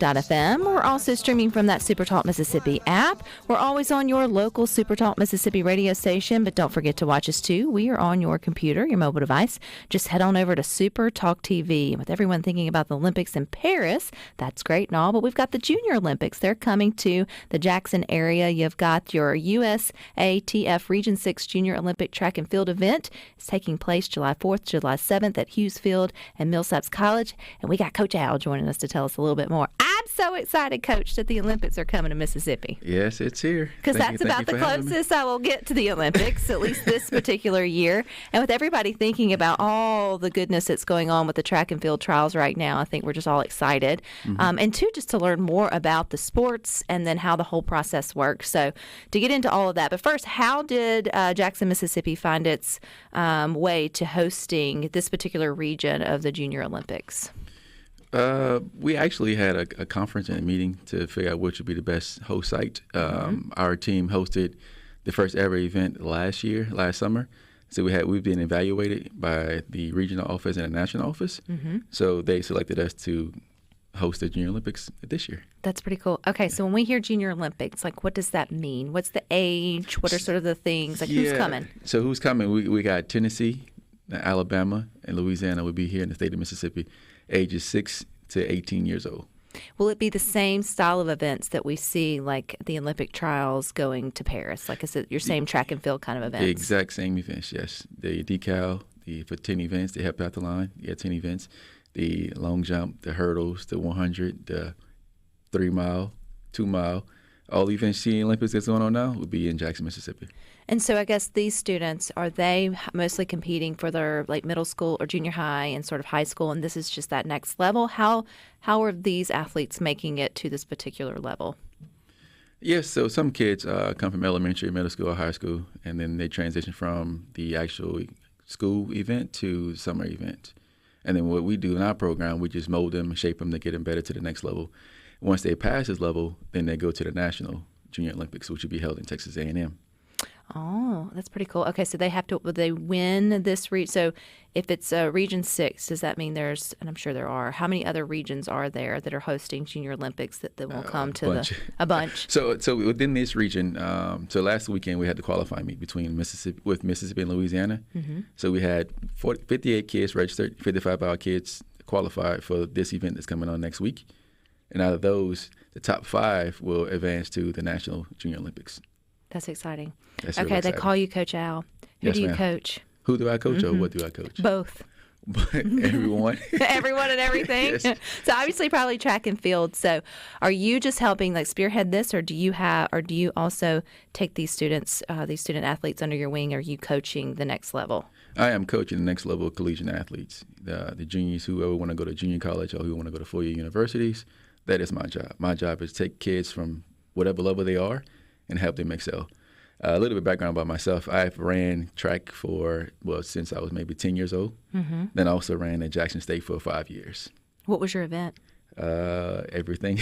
SuperTalk.fm. We're also streaming from that SuperTalk Mississippi app. We're always on your local SuperTalk Mississippi radio station, but don't forget to watch us too. We are on your computer, your mobile device. Just head on over to SuperTalk TV. With everyone thinking about the Olympics in Paris, that's great and all, but we've got the Junior Olympics. They're coming to the Jackson area. You've got your USATF Region 6 Junior Olympic Track and Field event. It's taking place July 4th, July 7th at Hughes Field and Millsaps College. And we got Coach Al joining us to tell us a little bit more. I'm so excited, Coach, that the Olympics are coming to Mississippi. Yes, it's here. Because that's about the closest I will get to the Olympics, at least this particular year. And with everybody thinking about all the goodness that's going on with the track and field trials right now, I think we're just all excited. And two, just to learn more about the sports and then how the whole process works. So to get into all of that. But first, how did Jackson, Mississippi find its way to hosting this particular region of the Junior Olympics? We actually had a conference and a meeting to figure out which would be the best host site. Our team hosted the first ever event last summer. So we've been evaluated by the regional office and the national office. So they selected us to host the Junior Olympics this year. That's pretty cool. Okay, so when we hear Junior Olympics, like what does that mean? What's the age? What are sort of the things? Like who's coming? So who's coming? We got Tennessee, Alabama, and Louisiana will be here in the state of Mississippi, ages 6 to 18 years old. Will it be the same style of events that we see, like the Olympic trials going to Paris? Like, is it your same track and field kind of events? The exact same events, yes. The decal, for 10 events, the heptathlon, 10 events. The long jump, the hurdles, the 100, the 3 mile, 2 mile. All the events in the Olympics that's going on now will be in Jackson, Mississippi. And so I guess these students, are they mostly competing for their like middle school or junior high and sort of high school, and this is just that next level? How are these athletes making it to this particular level? Yes, so some kids come from elementary, middle school, or high school, and then they transition from the actual school event to summer event. And then what we do in our program, we just mold them, shape them to get them better to the next level. Once they pass this level, then they go to the National Junior Olympics, which will be held in Texas A&M. Oh, that's pretty cool. Okay, so will they win this so if it's Region 6, does that mean there's, and I'm sure there are, how many other regions are there that are hosting Junior Olympics that will come to a bunch? So within this region, so last weekend we had the qualifying meet between Mississippi and Louisiana. So we had 58 kids registered, 55 of our kids qualified for this event that's coming on next week. And out of those, the top 5 will advance to the National Junior Olympics. That's exciting. That's okay, really exciting. They call you Coach Al. Who do you coach? Who do I coach or what do I coach? Both. Everyone. Everyone and everything. Yes. So obviously probably track and field. So are you just helping like spearhead this, or do you also take these student athletes under your wing? Or are you coaching the next level? I am coaching the next level of collegiate athletes. The juniors who ever want to go to junior college or who want to go to 4-year universities. That is my job. My job is to take kids from whatever level they are and help them excel. A little bit of background about myself. I've ran track since I was maybe 10 years old. Then I also ran at Jackson State for 5 years. What was your event? Everything.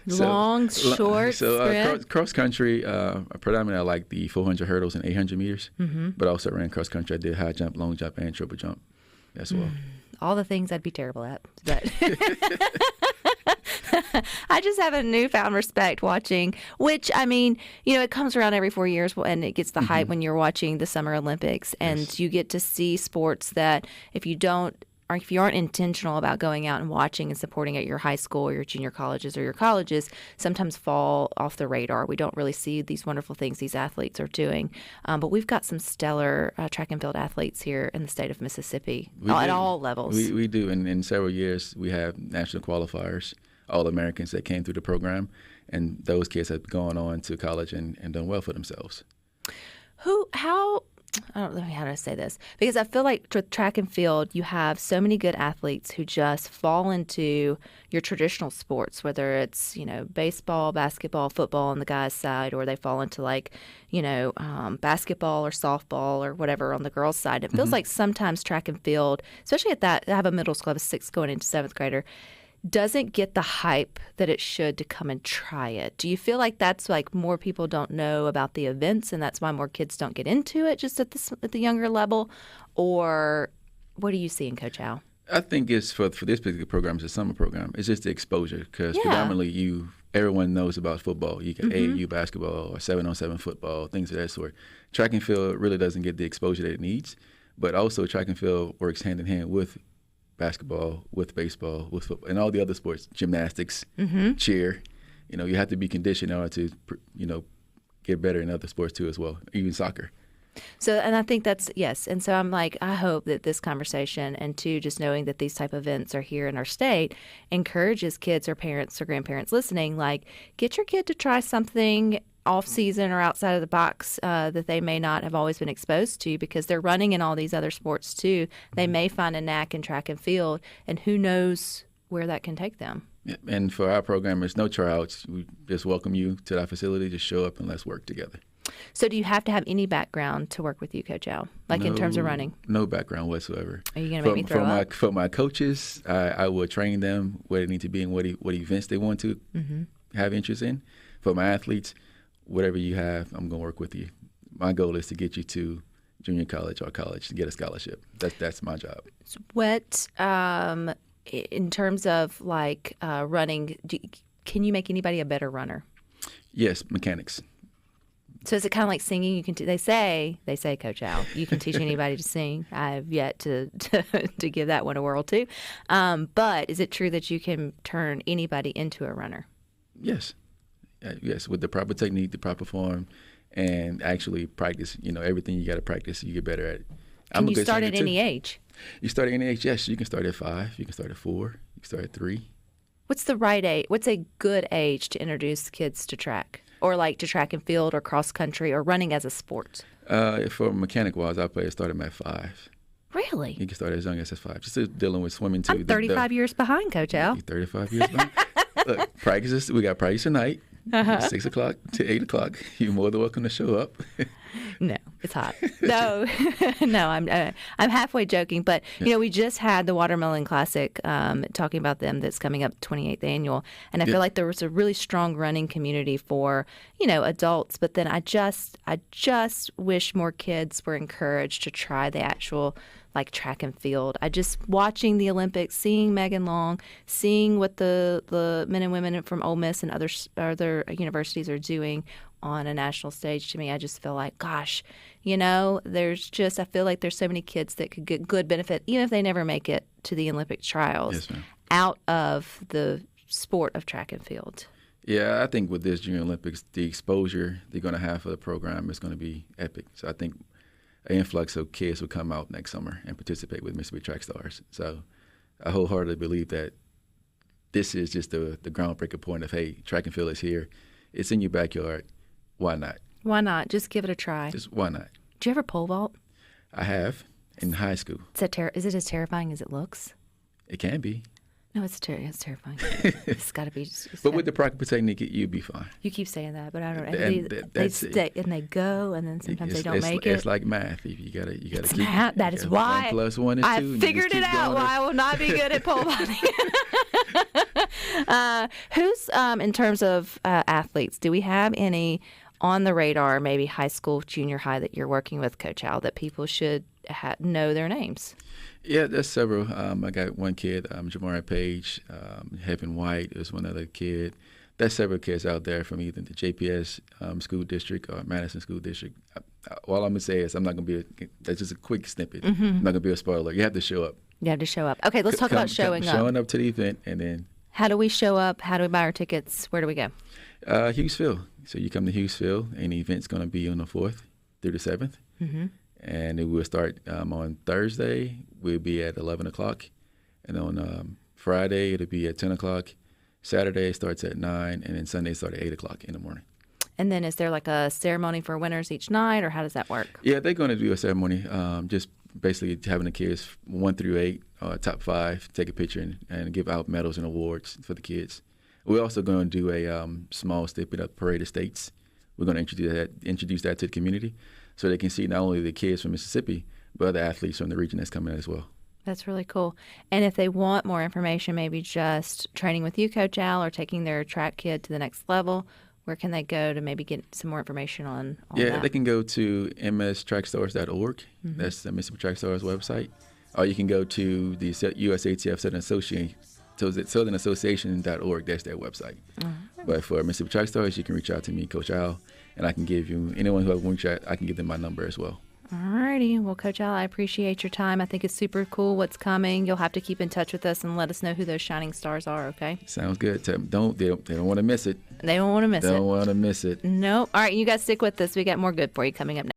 Long, short, sprint? Cross country, predominantly I like the 400 hurdles and 800 meters, but I also ran cross country. I did high jump, long jump, and triple jump as well. All the things I'd be terrible at. But I just have a newfound respect watching, which, I mean, it comes around every 4 years and it gets the hype when you're watching the Summer Olympics. And you get to see sports that if you aren't intentional about going out and watching and supporting at your high school or your junior colleges or your colleges, sometimes fall off the radar. We don't really see these wonderful things these athletes are doing. But we've got some stellar track and field athletes here in the state of Mississippi at all levels. We do. And in several years, we have national qualifiers, All-Americans that came through the program. And those kids have gone on to college and done well for themselves. I don't know how to say this, because I feel like track and field, you have so many good athletes who just fall into your traditional sports, whether it's, baseball, basketball, football on the guys' side, or they fall into basketball or softball or whatever on the girls' side. It feels like sometimes track and field, especially I have a middle school, I have a 6th going into 7th grader, doesn't get the hype that it should to come and try it. Do you feel like that's like more people don't know about the events and that's why more kids don't get into it just at the younger level? Or what are you seeing, Coach Al? I think it's for this particular program, it's a summer program. It's just the exposure because Yeah. predominantly everyone knows about football. You get Mm-hmm. AAU basketball or 7-on-7 football, things of that sort. Track and field really doesn't get the exposure that it needs, but also track and field works hand in hand with basketball, with baseball, with football, and all the other sports, gymnastics, Mm-hmm. cheer. You have to be conditioned in order to, get better in other sports too as well, even soccer. So, and I think that's, yes. And so I'm like, I hope that this conversation and two, just knowing that these type of events are here in our state encourages kids or parents or grandparents listening, like get your kid to try something off season or outside of the box that they may not have always been exposed to because they're running in all these other sports too. They may find a knack in track and field, and who knows where that can take them. Yeah, and for our program, there's no tryouts. We just welcome you to our facility. Just show up and let's work together. So do you have to have any background to work with you, Coach Al, like in terms of running? No background whatsoever. Are you going to make me throw up? For my coaches, I will train them where they need to be and what events they want to have interest in. For my athletes, whatever you have, I'm going to work with you. My goal is to get you to junior college or college to get a scholarship. That's my job. What, in terms of like running, can you make anybody a better runner? Yes, mechanics. So is it kind of like singing? You can. They say, Coach Al, you can teach anybody to sing. I have yet to give that one a whirl too. But is it true that you can turn anybody into a runner? Yes, yes. With the proper technique, the proper form, and actually practice. Everything you got to practice, you get better at it. Can you start at any age? You start at any age. Yes, you can start at 5. You can start at 4. You can start at 3. What's the right age? What's a good age to introduce kids to track? Or like to track and field or cross country or running as a sport? For mechanic wise, I start them at 5. Really? You can start as young as 5. Just dealing with swimming too. I'm 35 years behind, Coach Al. You're 35 years behind. Look, practices. We got practice tonight. 6 o'clock to 8 o'clock. You're more than welcome to show up. No, it's hot. No, no, I'm halfway joking, but we just had the Watermelon Classic, talking about them. That's coming up 28th annual, and I feel like there was a really strong running community for adults. But then I just wish more kids were encouraged to try the actual like track and field. I just watching the Olympics, seeing Megan Long, seeing what the men and women from Ole Miss and other universities are doing on a national stage. To me, I just feel like, gosh, I feel like there's so many kids that could get good benefit, even if they never make it to the Olympic trials, out of the sport of track and field. Yeah, I think with this Junior Olympics, the exposure they're going to have for the program is going to be epic. So I think an influx of kids will come out next summer and participate with Mississippi Trackstars. So I wholeheartedly believe that this is just the groundbreaker point of, hey, track and field is here. It's in your backyard. Why not? Why not? Just give it a try. Just why not? Do you ever pole vault? I have in high school. Is it as terrifying as it looks? It can be. No, it's terrifying. It's got to be. But with the proper technique, you'll be fine. You keep saying that, but I don't know. They stay and they go, and then sometimes they don't make it. It's like math. You gotta keep math. That is why 1 + 1 is 2. I figured it out. Why I will not be good at pole vaulting. Who's in terms of athletes? Do we have any on the radar? Maybe high school, junior high that you're working with, Coach Al, that people should know their names? Yeah, there's several. I got one kid, Jamari Page, Heaven White is one other kid. There's several kids out there from either the JPS school district or Madison school district. All I'm going to say is that's just a quick snippet. I'm not going to be a spoiler. You have to show up. You have to show up. Okay, let's talk about showing up. Showing up to the event and then. How do we show up? How do we buy our tickets? Where do we go? Hughesville. So you come to Hughesville, and the event's going to be on the 4th through the 7th. Mm-hmm. And it will start on Thursday. We'll be at 11 o'clock. And on Friday, it'll be at 10 o'clock. Saturday starts at 9. And then Sunday starts at 8 o'clock in the morning. And then is there like a ceremony for winners each night, or how does that work? Yeah, they're going to do a ceremony, just basically having the kids 1 through 8, top 5, take a picture and give out medals and awards for the kids. We're also going to do a small snippet of Parade of States. We're going to introduce that to the community so they can see not only the kids from Mississippi, but other athletes from the region that's coming in as well. That's really cool. And if they want more information, maybe just training with you, Coach Al, or taking their track kid to the next level, where can they go to maybe get some more information on that? They can go to mstrackstars.org. Mm-hmm. That's the Mississippi Trackstars website. or you can go to the USATF Southern Association.org. That's their website. But for Mississippi Trackstars, you can reach out to me, Coach Al, and I can give you, anyone who wants to, I can give them my number as well. Alrighty. Well, Coach Al, I appreciate your time. I think it's super cool what's coming. You'll have to keep in touch with us and let us know who those shining stars are, okay? Sounds good. They don't want to miss it. They don't want to miss it. Don't want to miss it. Nope. All right, you guys stick with us. We got more good for you coming up next.